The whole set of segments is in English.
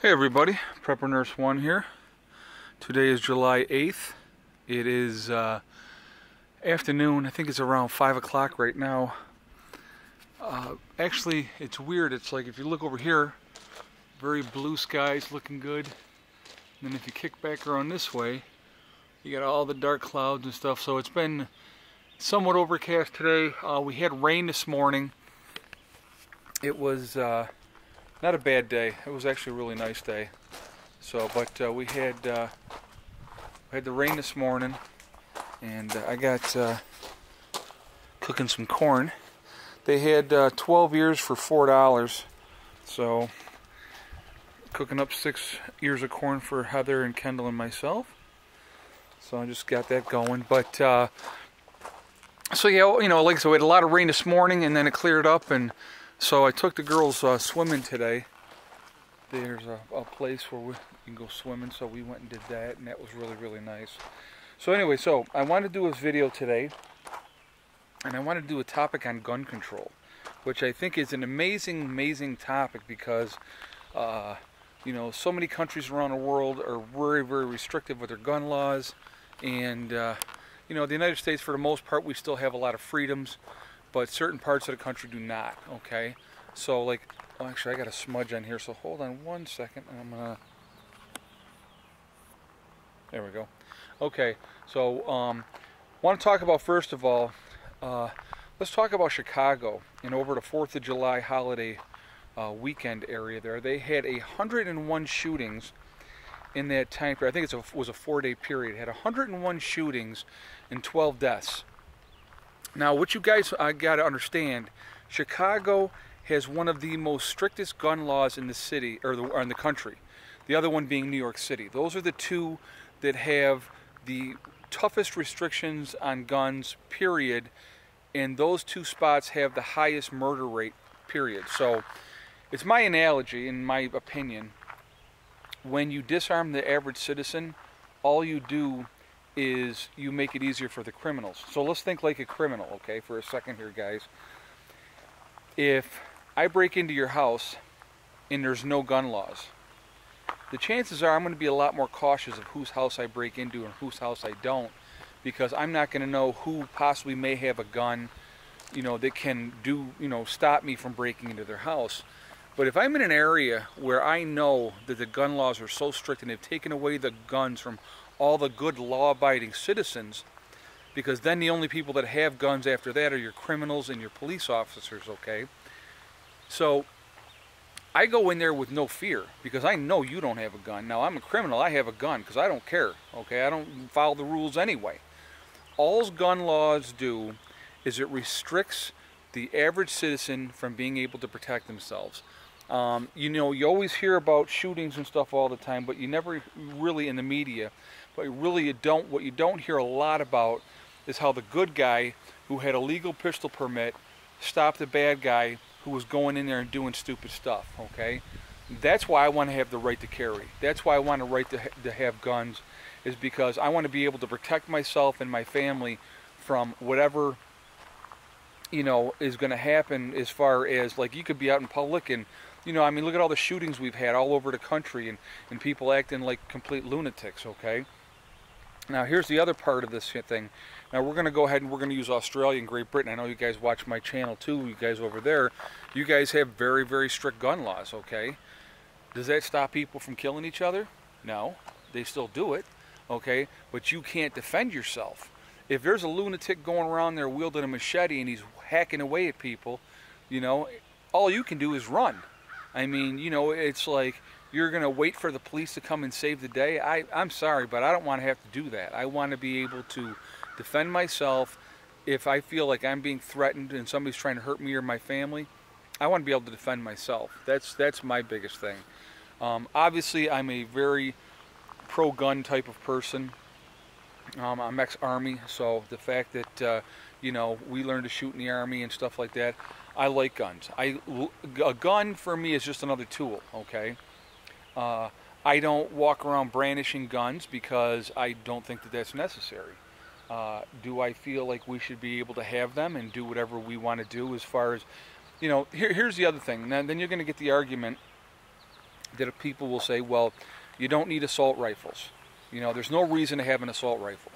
Hey everybody, Prepper Nurse 1 here. Today is July 8th. It is afternoon. I think it's around 5 o'clock right now. Actually, it's weird. It's like if you look over here, very blue skies, looking good. And then if you kick back around this way, you got all the dark clouds and stuff. So it's been somewhat overcast today. We had rain this morning. It was not a bad day. It was actually a really nice day. So, but we had the rain this morning, and I got cooking some corn. They had 12 ears for $4. So, cooking up 6 ears of corn for Heather and Kendall and myself. So I just got that going. But so yeah, you know, like I said, we had a lot of rain this morning, and then it cleared up, and so I took the girls swimming today. There's a place where we can go swimming, so we went and did that, and that was really, really nice. So anyway, so I wanted to do this video today, and I wanted to do a topic on gun control, which I think is an amazing, amazing topic because, you know, so many countries around the world are very, very restrictive with their gun laws, and, you know, the United States, for the most part, we still have a lot of freedoms, but certain parts of the country do not, okay? So, like, oh, actually, I got a smudge on here, so hold on one second, and I'm gonna... There we go. Okay, so, want to talk about, first of all, let's talk about Chicago, and over the 4th of July holiday weekend area there. They had 101 shootings in that time period. I think it was a 4-day period. It had 101 shootings and 12 deaths. Now, what you guys got to understand, Chicago has one of the most strictest gun laws in the city, or in the country. The other one being New York City. Those are the two that have the toughest restrictions on guns, period. And those two spots have the highest murder rate, period. So, it's my analogy, in my opinion, when you disarm the average citizen, all you do is you make it easier for the criminals. So let's think like a criminal, okay, for a second here, guys. If I break into your house and there's no gun laws, the chances are I'm going to be a lot more cautious of whose house I break into and whose house I don't, because I'm not going to know who possibly may have a gun, you know, that can do, you know, stop me from breaking into their house. But if I'm in an area where I know that the gun laws are so strict and they've taken away the guns from all the good law-abiding citizens, because then the only people that have guns after that are your criminals and your police officers, okay? So I go in there with no fear because I know you don't have a gun. Now, I'm a criminal, I have a gun because I don't care, okay? I don't follow the rules anyway. All gun laws do is it restricts the average citizen from being able to protect themselves. You know, you always hear about shootings and stuff all the time, but you never really, in the media, but really what you don't hear a lot about is how the good guy who had a legal pistol permit stopped the bad guy who was going in there and doing stupid stuff, okay? That's why I want to have the right to carry. That's why I want the right to have guns, is because I want to be able to protect myself and my family from whatever, you know, is going to happen, as far as, like, you could be out in public and, you know, I mean, look at all the shootings we've had all over the country, and people acting like complete lunatics, okay? Now, here's the other part of this thing. Now, we're going to go ahead and we're going to use Australia and Great Britain. I know you guys watch my channel too, you guys over there. You guys have very, very strict gun laws, okay? Does that stop people from killing each other? No. They still do it, okay? But you can't defend yourself. If there's a lunatic going around there wielding a machete and he's hacking away at people, you know, all you can do is run. I mean, you know, it's like you're going to wait for the police to come and save the day. I'm sorry, but I don't want to have to do that. I want to be able to defend myself. If I feel like I'm being threatened and somebody's trying to hurt me or my family, I want to be able to defend myself. That's my biggest thing. Obviously, I'm a very pro-gun type of person. I'm ex-Army, so the fact that, you know, we learned to shoot in the Army and stuff like that, I like guns. A gun for me is just another tool, okay? I don't walk around brandishing guns because I don't think that that's necessary. Do I feel like we should be able to have them and do whatever we want to do as far as, you know, here's the other thing. Then you're going to get the argument that people will say, well, you don't need assault rifles. You know, there's no reason to have an assault rifle.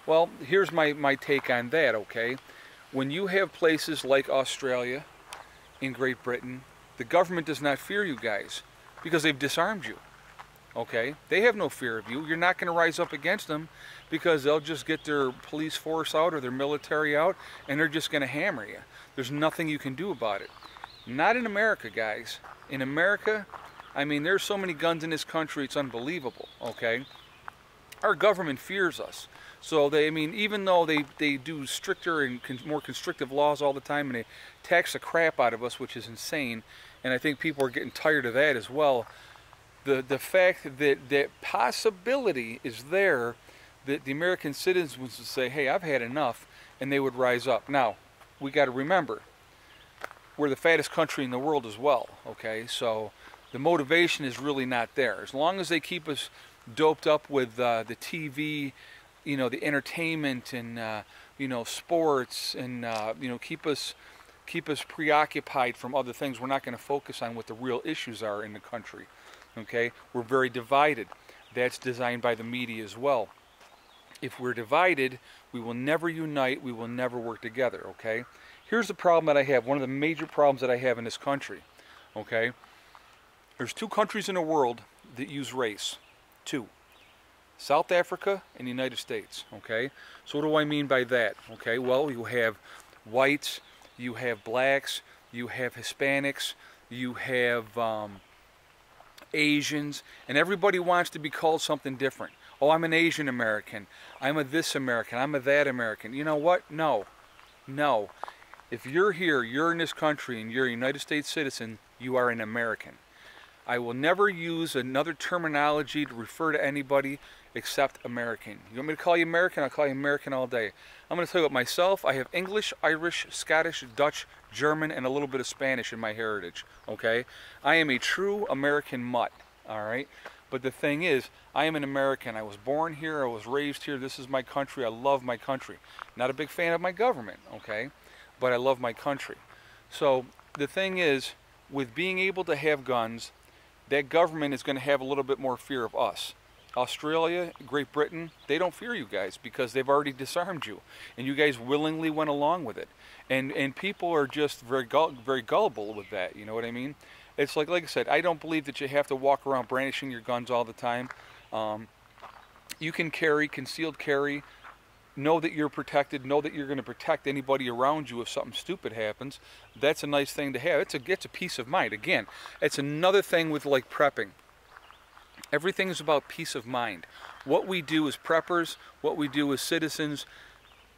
Well, here's my take on that, okay? When you have places like Australia, in Great Britain, the government does not fear you guys because they've disarmed you, okay? They have no fear of you. You're not going to rise up against them because they'll just get their police force out or their military out and they're just going to hammer you. There's nothing you can do about it. Not in America, guys. In America, I mean, there's so many guns in this country, it's unbelievable, okay? Our government fears us. So I mean, even though they do stricter and more constrictive laws all the time, and they tax the crap out of us, which is insane, and I think people are getting tired of that as well. The fact that that possibility is there, that the American citizens would say, hey, I've had enough, and they would rise up. Now, we got to remember, we're the fattest country in the world as well, okay? So the motivation is really not there. As long as they keep us doped up with the TV, you know, the entertainment and you know, sports, and you know, keep us preoccupied from other things. We're not going to focus on what the real issues are in the country. Okay, we're very divided. That's designed by the media as well. If we're divided, we will never unite. We will never work together. Okay. Here's the problem that I have. One of the major problems that I have in this country. Okay. There's 2 countries in the world that use race. 2. South Africa and the United States, okay? So what do I mean by that? Okay, well, you have whites, you have blacks, you have Hispanics, you have Asians, and everybody wants to be called something different. Oh, I'm an Asian American, I'm a this American, I'm a that American. You know what? No. No. If you're here, you're in this country, and you're a United States citizen, you are an American. I will never use another terminology to refer to anybody except American. You want me to call you American? I'll call you American all day. I'm going to tell you about myself. I have English, Irish, Scottish, Dutch, German, and a little bit of Spanish in my heritage. Okay? I am a true American mutt. All right? But the thing is, I am an American. I was born here. I was raised here. This is my country. I love my country. Not a big fan of my government. Okay? But I love my country. So the thing is, with being able to have guns, that government is going to have a little bit more fear of us. Australia, Great Britain, they don't fear you guys because they've already disarmed you. And you guys willingly went along with it. And people are just very gullible with that, you know what I mean? It's like I said, I don't believe that you have to walk around brandishing your guns all the time. You can carry, concealed carry, know that you're protected, know that you're going to protect anybody around you if something stupid happens. That's a nice thing to have. It's a peace of mind. Again, it's another thing with like prepping. Everything is about peace of mind. What we do as preppers, what we do as citizens,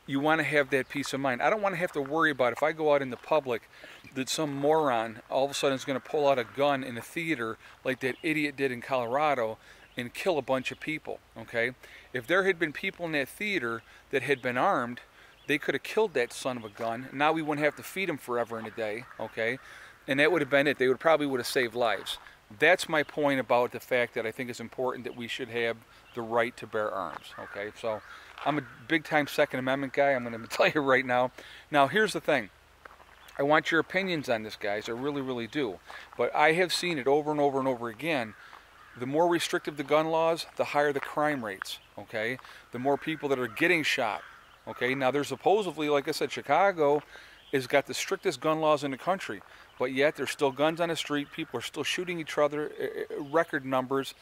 you want to have that peace of mind. I don't want to have to worry about if I go out in the public that some moron all of a sudden is going to pull out a gun in a theater like that idiot did in Colorado and kill a bunch of people, okay? If there had been people in that theater that had been armed, they could have killed that son of a gun. Now we wouldn't have to feed them forever and a day, okay? And that would have been it. They probably would have saved lives. That's my point about the fact that I think it's important that we should have the right to bear arms, okay? So I'm a big-time Second Amendment guy. I'm going to tell you right now. Now, here's the thing. I want your opinions on this, guys. I really, really do. But I have seen it over and over and over again. The more restrictive the gun laws, the higher the crime rates, okay? The more people that are getting shot, okay? Now, there's supposedly, like I said, Chicago has got the strictest gun laws in the country, but yet there's still guns on the street. People are still shooting each other, record numbers.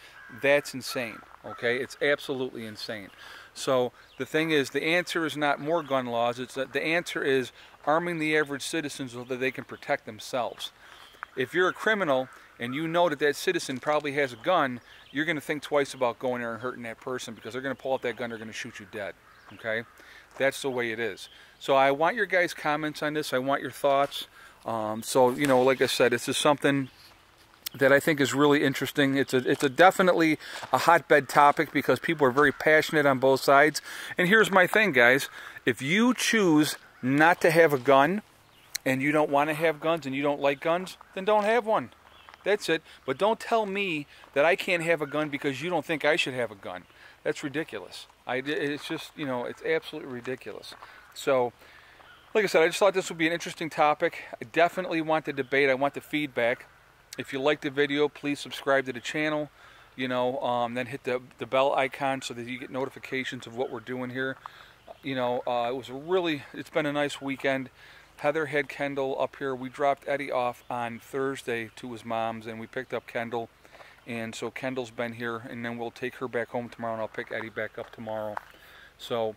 That's insane, okay? It's absolutely insane. So the thing is, the answer is not more gun laws. The answer is arming the average citizen so that they can protect themselves. If you're a criminal and you know that that citizen probably has a gun, you're going to think twice about going there and hurting that person because they're going to pull out that gun, they're going to shoot you dead, okay? That's the way it is. So I want your guys' comments on this. I want your thoughts. So, you know, like I said, this is something that I think is really interesting. It's a definitely a hotbed topic because people are very passionate on both sides. And here's my thing, guys. If you choose not to have a gun and you don't want to have guns and you don't like guns, then don't have one. That's it. But don't tell me that I can't have a gun because you don't think I should have a gun. That's ridiculous. It's just, you know, it's absolutely ridiculous. So, like I said, I just thought this would be an interesting topic. I definitely want the debate. I want the feedback. If you like the video, please subscribe to the channel. You know, then hit the bell icon so that you get notifications of what we're doing here. You know, it's been a nice weekend. Heather had Kendall up here. We dropped Eddie off on Thursday to his mom's, and we picked up Kendall. And so Kendall's been here, and then we'll take her back home tomorrow, and I'll pick Eddie back up tomorrow. So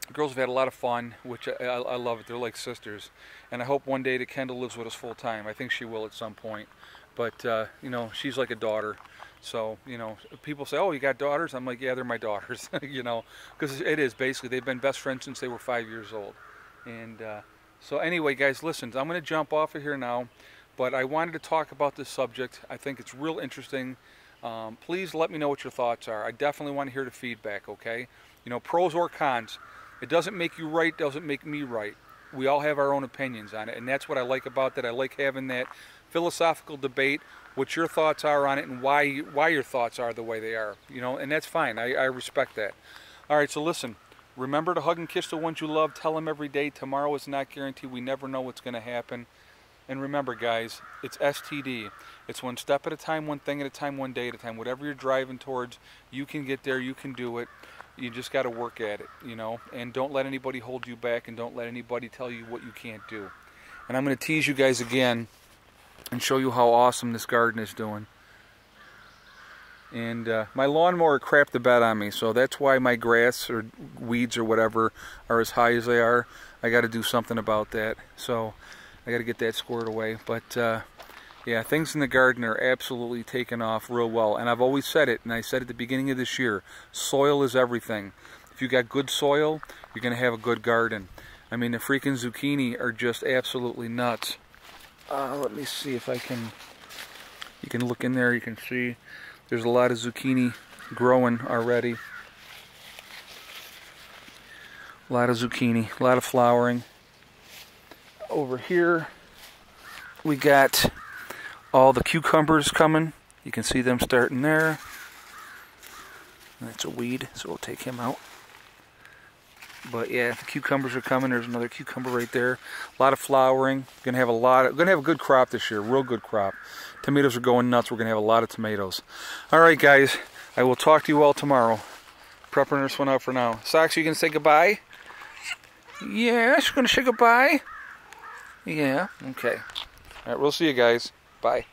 the girls have had a lot of fun, which I love it. They're like sisters. And I hope one day that Kendall lives with us full time. I think she will at some point. But, you know, she's like a daughter. So, you know, people say, oh, you got daughters? I'm like, yeah, they're my daughters, you know, because it is basically. They've been best friends since they were 5 years old. And so anyway, guys, listen, I'm going to jump off of here now. But I wanted to talk about this subject. I think it's real interesting. Please let me know what your thoughts are. I definitely want to hear the feedback, okay? You know, pros or cons. It doesn't make you right, doesn't make me right. We all have our own opinions on it, and that's what I like about that. I like having that philosophical debate, what your thoughts are on it, and why your thoughts are the way they are. You know, and that's fine. I respect that. All right, so listen. Remember to hug and kiss the ones you love. Tell them every day. Tomorrow is not guaranteed. We never know what's going to happen. And remember, guys, it's STD. It's one step at a time, one thing at a time, one day at a time. Whatever you're driving towards, you can get there, you can do it. You just got to work at it, you know. And don't let anybody hold you back, and don't let anybody tell you what you can't do. And I'm going to tease you guys again and show you how awesome this garden is doing. And my lawnmower crapped the bed on me, so that's why my grass or weeds or whatever are as high as they are. I got to do something about that. So I got to get that squared away. But yeah, things in the garden are absolutely taking off real well. And I've always said it, and I said at the beginning of this year, soil is everything. If you got good soil, you're going to have a good garden. I mean, the freaking zucchini are just absolutely nuts. Let me see if I can... You can look in there, you can see there's a lot of zucchini growing already. A lot of zucchini, a lot of flowering. Over here, we got all the cucumbers coming. You can see them starting there. That's a weed, so we'll take him out. But yeah, the cucumbers are coming. There's another cucumber right there. A lot of flowering. Gonna have a good crop this year. Real good crop. Tomatoes are going nuts. We're gonna have a lot of tomatoes. All right, guys. I will talk to you all tomorrow. Prepping this one out for now. Sox, you gonna say goodbye? Yeah, she's gonna say goodbye. Yeah. Okay. All right. We'll see you guys. Bye.